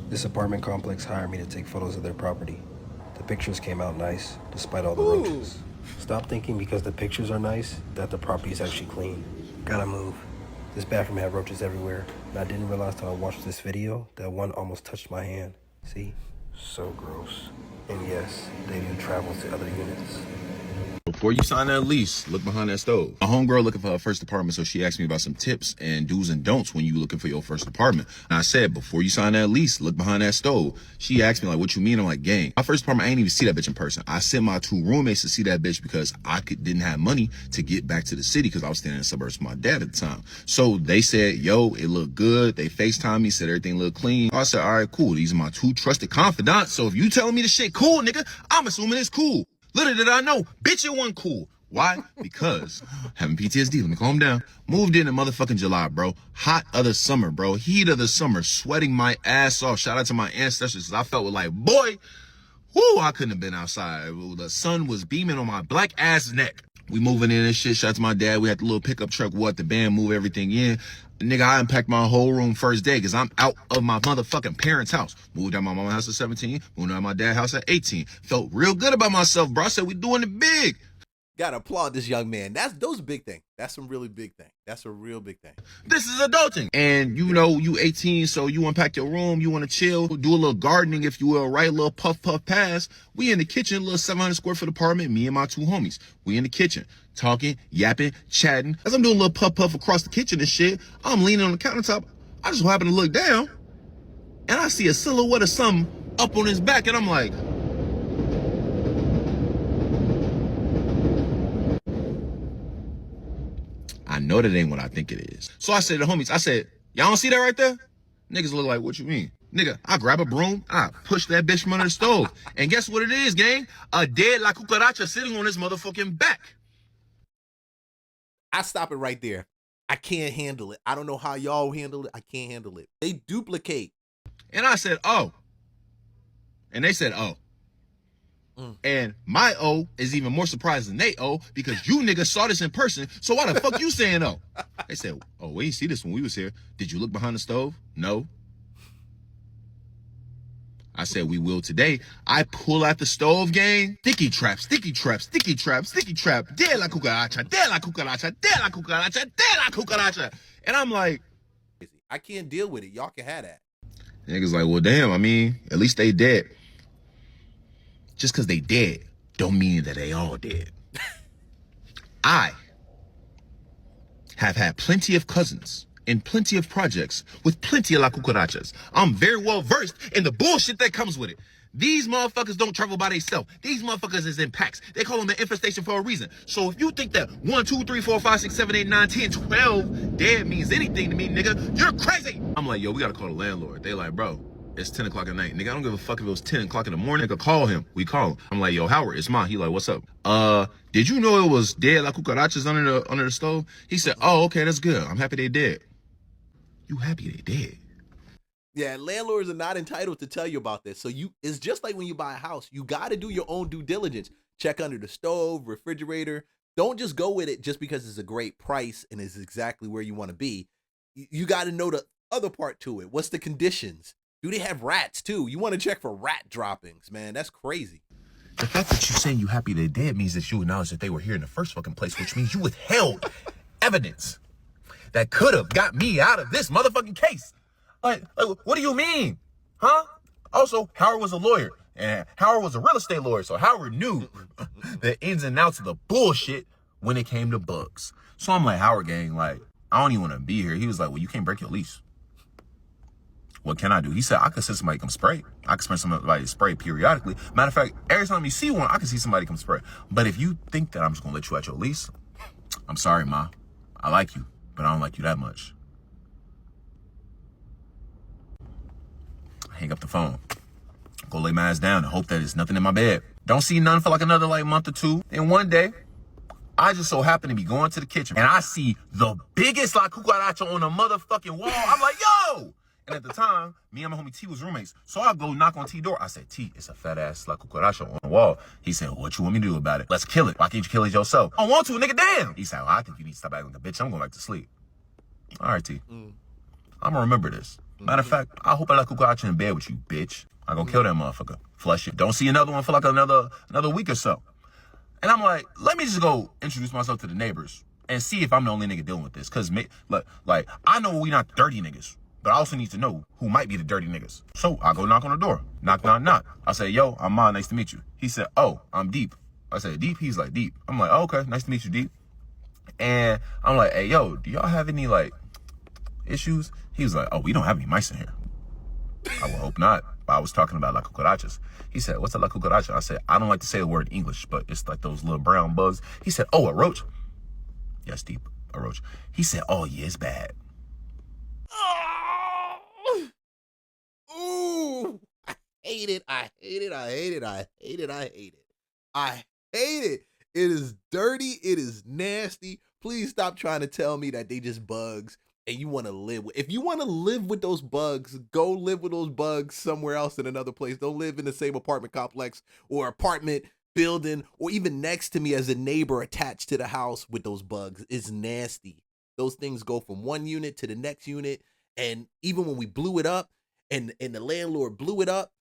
This apartment complex hired me to take photos of their property. The pictures came out nice, despite all the roaches. Stop thinking because the pictures are nice, that the property is actually clean. Gotta move. This bathroom had roaches everywhere, and I didn't realize till I watched this video that one almost touched my hand. See? So gross. And yes, they do travel to other units. Before you sign that lease, look behind that stove. A homegirl looking for her first apartment, so she asked me about some tips and do's and don'ts when you looking for your first apartment. And I said, before you sign that lease, look behind that stove. She asked me, like, what you mean? I'm like, gang, my first apartment, I ain't even see that bitch in person. I sent my 2 roommates to see that bitch because didn't have money to get back to the city because I was staying in the suburbs with my dad at the time. So they said, yo, it looked good. They FaceTimed me, said everything looked clean. I said, all right, cool. These are my 2 trusted confidants. So if you telling me the shit cool, nigga, I'm assuming it's cool. Little did I know, bitch, it wasn't cool. Why? Because having PTSD, let me calm down. Moved in motherfucking July, bro. Hot of the summer, bro. Heat of the summer, sweating my ass off. Shout out to my ancestors. I felt like, boy, whoo, I couldn't have been outside. The sun was beaming on my black ass neck. We moving in and shit. Shout out to my dad. We had the little pickup truck, the band, move everything in. Nigga, I unpacked my whole room first day because I'm out of my motherfucking parents' house. Moved out my mama's house at 17, moved out my dad's house at 18. Felt real good about myself, bro. I said, we doing it big. Gotta applaud this young man. Those a big thing. That's some really big thing. That's a real big thing. This is adulting. And you know, you 18, so you unpack your room, you want to chill, do a little gardening, if you will, right? A little puff pass. We in the kitchen, little 700 square foot apartment, me and my 2 homies. We in the kitchen, talking, yapping, chatting. As I'm doing a little puff across the kitchen and shit, I'm leaning on the countertop. I just happen to look down, and I see a silhouette of something up on his back, and I'm like, I know that ain't what I think it is. So I said to the homies, I said, y'all don't see that right there? Niggas look like, what you mean? Nigga, I grab a broom, I push that bitch from under the stove. And guess what it is, gang? A dead La Cucaracha sitting on his motherfucking back. I stop it right there. I can't handle it. I don't know how y'all handle it. I can't handle it. They duplicate. And I said, oh. And they said, oh. And my O is even more surprised than they O because you niggas saw this in person. So why the fuck you saying oh? They said, oh, we didn't see this when we was here. Did you look behind the stove? No. I said, we will today. I pull out the stove, gang. Sticky trap, sticky trap, sticky trap, sticky trap. De la cucaracha, de la cucaracha, de la cucaracha, de la cucaracha. And I'm like, I can't deal with it. Y'all can have that. Niggas like, well, damn, I mean, at least they dead. Just because they dead don't mean that they all dead. I have had plenty of cousins and plenty of projects with plenty of la cucarachas. I'm very well versed in the bullshit that comes with it. These motherfuckers don't travel by themselves. These motherfuckers is in packs. They call them an infestation for a reason. So if you think that 1, 2, 3, 4, 5, 6, 7, 8, 9, 10, 12 dead means anything to me, nigga, you're crazy. I'm like, yo, we gotta call the landlord. They like, bro, it's 10 o'clock at night. Nigga, I don't give a fuck if it was 10 o'clock in the morning. Nigga, call him. We call him. I'm like, yo, Howard, it's mine. He like, what's up? Did you know it was dead la cucarachas under the stove? He said, oh, okay, that's good. I'm happy they dead. You happy they dead? Yeah, landlords are not entitled to tell you about this. So it's just like when you buy a house. You got to do your own due diligence. Check under the stove, refrigerator. Don't just go with it just because it's a great price and is exactly where you want to be. You got to know the other part to it. What's the conditions? Do they have rats too? You want to check for rat droppings, man. That's crazy. The fact that you saying you happy they dead means that you acknowledge that they were here in the first fucking place, which means you withheld evidence that could have got me out of this motherfucking case. Like, what do you mean? Huh? Also, Howard was a lawyer, and Howard was a real estate lawyer, so Howard knew the ins and outs of the bullshit when it came to bugs. So I'm like, Howard gang, like, I don't even want to be here. He was like, well, you can't break your lease. What can I do? He said, I could send somebody come spray. I could send somebody to spray periodically. Matter of fact, every time you see one, I can see somebody come spray. But if you think that I'm just going to let you out your lease, I'm sorry, Ma. I like you, but I don't like you that much. Hang up the phone. Go lay my ass down and hope that there's nothing in my bed. Don't see none for like another month or two. And one day, I just so happen to be going to the kitchen and I see the biggest la cucaracha on the motherfucking wall. I'm like, yo! And at the time, me and my homie T was roommates. So I go knock on T door. I said, T, it's a fat ass la cucaracha on the wall. He said, what you want me to do about it? Let's kill it. Why can't you kill it yourself? I don't want to, nigga, damn. He said, well, I think you need to stop acting like a bitch. I'm going back to sleep. All right, T. I'm gonna remember this. Matter of fact, I hope I like cucaracha in bed with you, bitch. I gonna kill that motherfucker. Flush it. Don't see another one for like another week or so. And I'm like, let me just go introduce myself to the neighbors and see if I'm the only nigga dealing with this. Cause like I know we not dirty niggas, but I also need to know who might be the dirty niggas. So I go knock on the door. Knock, knock, knock. I say, yo, I'm Ma, nice to meet you. He said, oh, I'm Deep. I said, Deep? He's like, Deep. I'm like, oh, okay, nice to meet you, Deep. And I'm like, hey, yo, do y'all have any like issues? He was like, oh, we don't have any mice in here. I would hope not. I was talking about la cucarachas. He said, what's a la cucaracha? I said, I don't like to say the word in English, but it's like those little brown bugs. He said, oh, a roach? Yes, Deep, a roach. He said, oh, yeah, it's bad. Oh! Ooh! I hate it. I hate it. I hate it. I hate it. I hate it. I hate it. It is dirty. It is nasty. Please stop trying to tell me that they just bugs and you want to live with. If you want to live with those bugs, go live with those bugs somewhere else in another place. Don't live in the same apartment complex or apartment building or even next to me as a neighbor attached to the house with those bugs. It's nasty. Those things go from one unit to the next unit. And even when we blew it up and the landlord blew it up,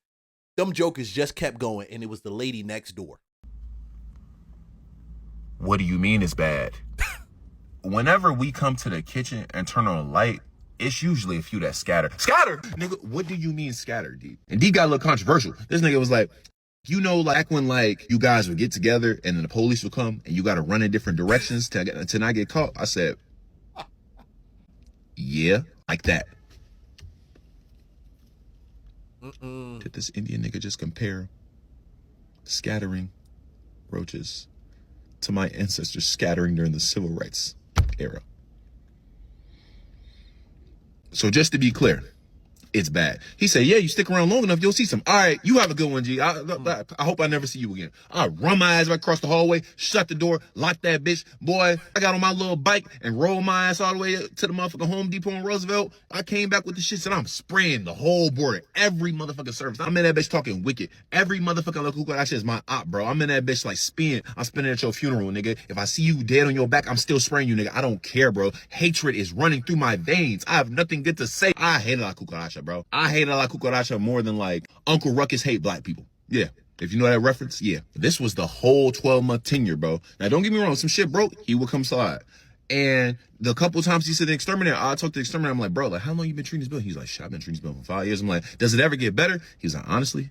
them jokers just kept going. And it was the lady next door. What do you mean it's bad? Whenever we come to the kitchen and turn on a light, it's usually a few that scatter. Scatter! Nigga, what do you mean scatter, Deep? And Deep got a little controversial. This nigga was like, you know, like when like you guys would get together and then the police would come and you got to run in different directions to not get caught. I said, yeah, like that. Did this Indian nigga just compare scattering roaches to my ancestors scattering during the civil rights era? So just to be clear, it's bad. He said, yeah, you stick around long enough, you'll see some. All right, you have a good one, G. I hope I never see you again. I run my ass right across the hallway, shut the door, lock that bitch. Boy, I got on my little bike and rolled my ass all the way to the motherfucking Home Depot in Roosevelt. I came back with the shits and I'm spraying the whole border, every motherfucking service. I'm in that bitch talking wicked. Every motherfucking local that shit is my op, bro. I'm in that bitch like I'm spinning at your funeral, nigga. If I see you dead on your back, I'm still spraying you, nigga. I don't care, bro. Hatred is running through my veins. I have nothing good to say. I hate La Cucaracha, bro. I hate La Cucaracha more than like Uncle Ruckus hate black people. Yeah. If you know that reference, yeah. This was the whole 12-month tenure, bro. Now, don't get me wrong. Some shit broke, he would come slide. And the couple times he said the exterminator, I talked to the exterminator. I'm like, bro, like, how long you been treating this building? He's like, shit, I've been treating this building for 5 years. I'm like, does it ever get better? He's like, honestly,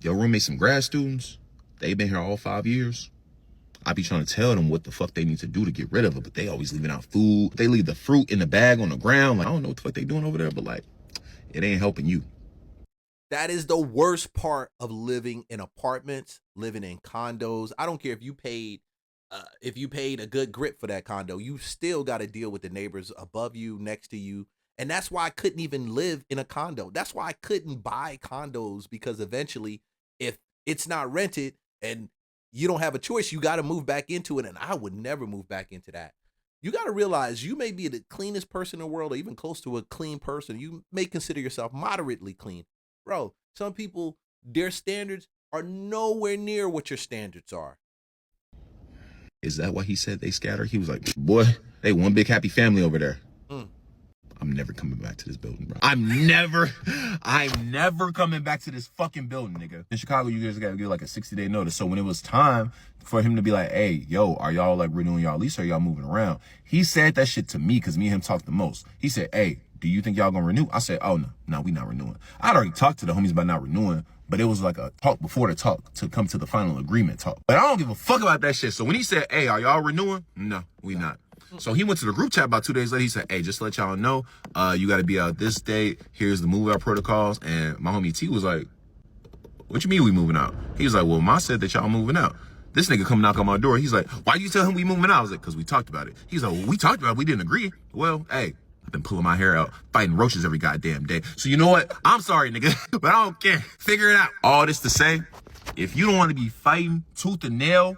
your roommate, some grad students, they've been here all 5 years. I be trying to tell them what the fuck they need to do to get rid of it, but they always leaving out food. They leave the fruit in the bag on the ground. Like, I don't know what the fuck they doing over there, but like, it ain't helping you. That is the worst part of living in apartments, living in condos. I don't care if you paid a good grip for that condo, you still got to deal with the neighbors above you, next to you. And that's why I couldn't even live in a condo. That's why I couldn't buy condos, because eventually if it's not rented and you don't have a choice, you got to move back into it. And I would never move back into that. You got to realize you may be the cleanest person in the world or even close to a clean person. You may consider yourself moderately clean. Bro, some people, their standards are nowhere near what your standards are. Is that why he said they scatter? He was like, boy, they one big happy family over there. I'm never coming back to this building, bro. I'm never coming back to this fucking building, nigga. In Chicago, you guys gotta give like a 60-day notice. So when it was time for him to be like, hey, yo, are y'all like renewing y'all lease or are y'all moving around? He said that shit to me because me and him talked the most. He said, hey, do you think y'all gonna renew? I said, oh, no, we not renewing. I'd already talked to the homies about not renewing, but it was like a talk before the talk to come to the final agreement talk. But I don't give a fuck about that shit. So when he said, hey, are y'all renewing? No, we not. So he went to the group chat about 2 days later. He said, hey, just to let y'all know, you got to be out this date. Here's the move out protocols. And my homie T was like, what you mean we moving out? He was like, well, Ma said that y'all moving out. This nigga come knock on my door. He's like, why you tell him we moving out? I was like, because we talked about it. He's like, well, we talked about it. We didn't agree. Well, hey, I've been pulling my hair out, fighting roaches every goddamn day. So you know what? I'm sorry, nigga, but I don't care. Figure it out. All this to say, if you don't want to be fighting tooth and nail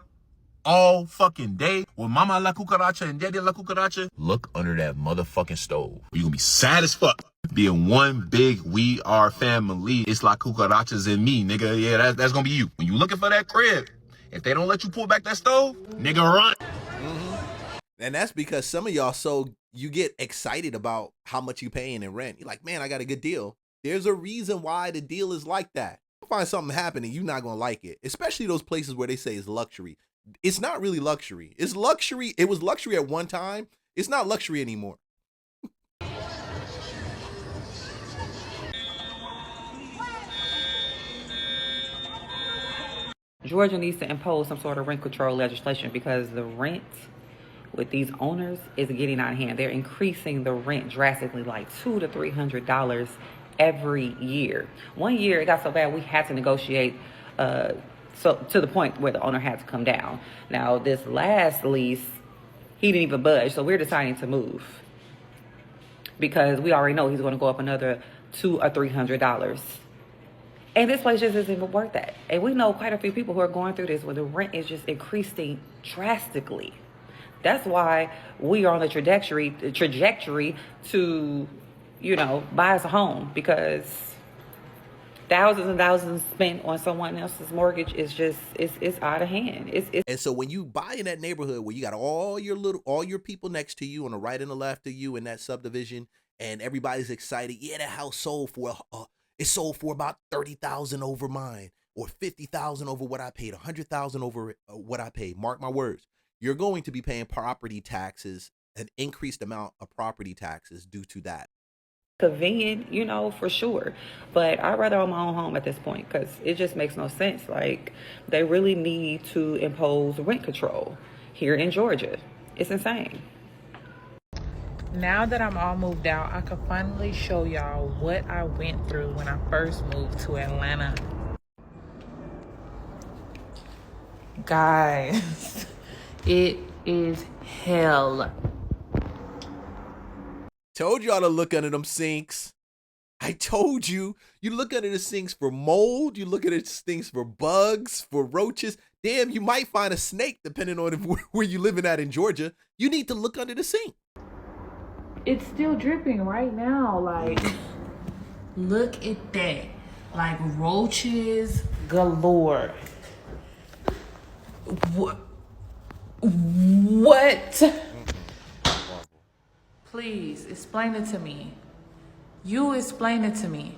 all fucking day with Mama La Cucaracha and Daddy La Cucaracha, look under that motherfucking stove. You're gonna be sad as fuck. Being one big we are family. It's La Cucarachas and me, nigga. Yeah, that's gonna be you. When you looking for that crib, if they don't let you pull back that stove, nigga, run. And that's because some of y'all, you get excited about how much you paying in rent. You're like, man, I got a good deal. There's a reason why the deal is like that. You'll find something happening, you're not gonna like it. Especially those places where they say it's luxury. It's not really luxury. It's luxury. It was luxury at one time. It's not luxury anymore. Georgia needs to impose some sort of rent control legislation because the rent with these owners is getting out of hand. They're increasing the rent drastically, like $200 to $300 every year. One year it got so bad we had to negotiate so to the point where the owner had to come down. Now this last lease, he didn't even budge, so we're deciding to move because we already know he's going to go up another $200 or $300. And this place just isn't even worth that. And we know quite a few people who are going through this where the rent is just increasing drastically. That's why we are on the trajectory to, buy us a home, because thousands and thousands spent on someone else's mortgage is just it's out of hand. And so when you buy in that neighborhood where you got all your people next to you on the right and the left of you in that subdivision, and everybody's excited, yeah, that house sold for it sold for about 30,000 over mine, or 50,000 over what I paid, 100,000 over what I paid. Mark my words. You're going to be paying property taxes, an increased amount of property taxes due to that. Convenient, for sure. But I'd rather own my own home at this point because it just makes no sense. Like, they really need to impose rent control here in Georgia. It's insane. Now that I'm all moved out, I can finally show y'all what I went through when I first moved to Atlanta. Guys, it is hell. Told y'all to look under them sinks. I told you. You look under the sinks for mold. You look at the sinks for bugs, for roaches. Damn, you might find a snake depending on where you living at in Georgia. You need to look under the sink. It's still dripping right now. Like, look at that. Like, roaches galore. What? Please, explain it to me. You explain it to me.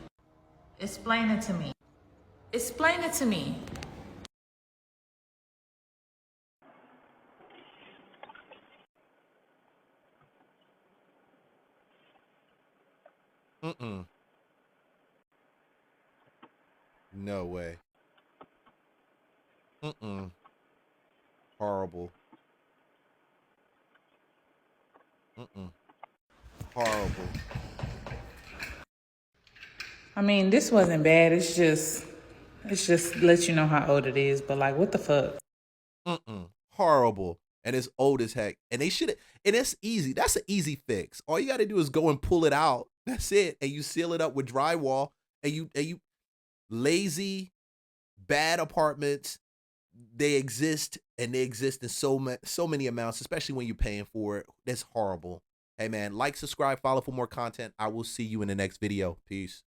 Explain it to me. Explain it to me. No way. Horrible. Horrible. I mean, this wasn't bad. It's just let you know how old it is. But like, what the fuck? Horrible. And it's old as heck. And they should. And it's easy. That's an easy fix. All you got to do is go and pull it out. That's it. And you seal it up with drywall. And you lazy, bad apartments. They exist, and they exist in so many amounts, especially when you're paying for it. That's horrible. Hey man, like, subscribe, follow for more content. I will see you in the next video. Peace.